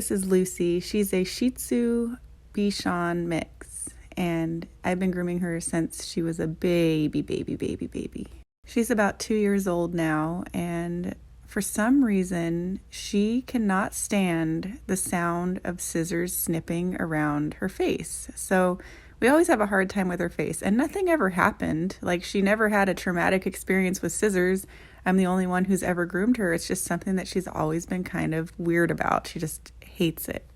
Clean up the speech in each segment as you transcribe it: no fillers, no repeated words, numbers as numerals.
this is Lucy. She's a Shih Tzu Bichon mix, and I've been grooming her since she was a baby. She's about 2 years old now, and for some reason, she cannot stand the sound of scissors snipping around her face. So we always have a hard time with her face, and nothing ever happened. Like, she never had a traumatic experience with scissors. I'm the only one who's ever groomed her. It's just something that she's always been kind of weird about. She just hates it.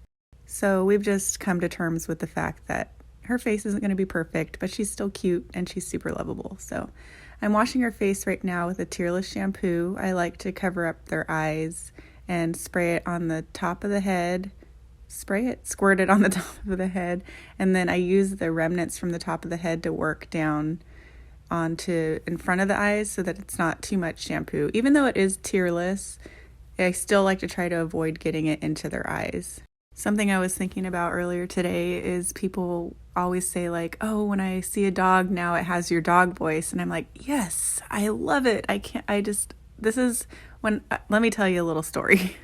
So we've just come to terms with the fact that her face isn't going to be perfect, but she's still cute and she's super lovable. So I'm washing her face right now with a tearless shampoo. I like to cover up their eyes and spray it on the top of the head. Squirt it on the top of the head. And then I use the remnants from the top of the head to work down onto in front of the eyes so that it's not too much shampoo. Even though it is tearless, I still like to try to avoid getting it into their eyes. Something I was thinking about earlier today is people always say like, oh, when I see a dog now, it has your dog voice. And I'm like, yes, I love it. Let me tell you a little story.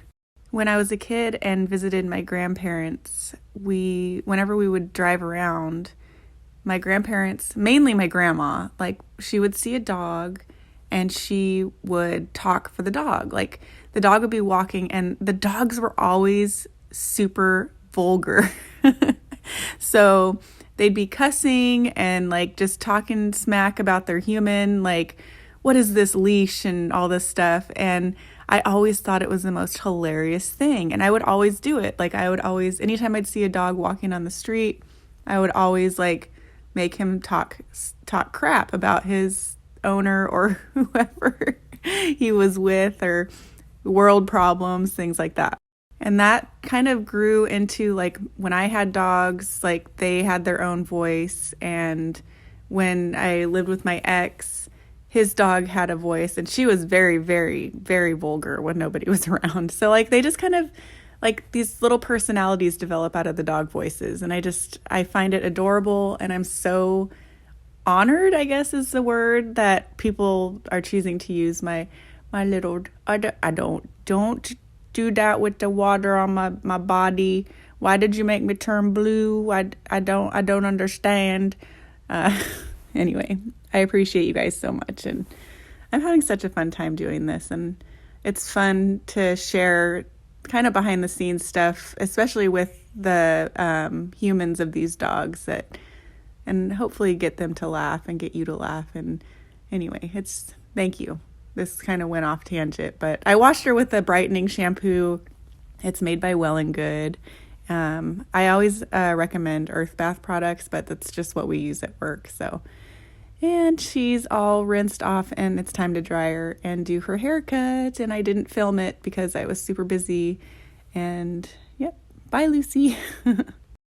When I was a kid and visited my grandparents, whenever we would drive around, my grandparents, mainly my grandma, like she would see a dog and she would talk for the dog. Like the dog would be walking and the dogs were always super vulgar. So they'd be cussing and like just talking smack about their human, like, what is this leash and all this stuff. And I always thought it was the most hilarious thing. And I would always do it. Like anytime I'd see a dog walking on the street, I would always like make him talk crap about his owner or whoever he was with, or world problems, things like that. And that kind of grew into like when I had dogs, like they had their own voice. And when I lived with my ex, his dog had a voice and she was very, very, very vulgar when nobody was around. So like they just kind of like these little personalities develop out of the dog voices. And I find it adorable. And I'm so honored, I guess is the word, that people are choosing to use my little, I don't do that with the water on my body. Why did you make me turn blue? I don't understand. Anyway, I appreciate you guys so much. And I'm having such a fun time doing this. And it's fun to share kind of behind the scenes stuff, especially with the humans of these dogs, and hopefully get them to laugh and get you to laugh. And anyway, thank you. This kind of went off tangent, but I washed her with a brightening shampoo. It's made by Well and Good. I always recommend earth bath products, but that's just what we use at work. So, and she's all rinsed off and it's time to dry her and do her haircut. And I didn't film it because I was super busy. And yep, bye Lucy.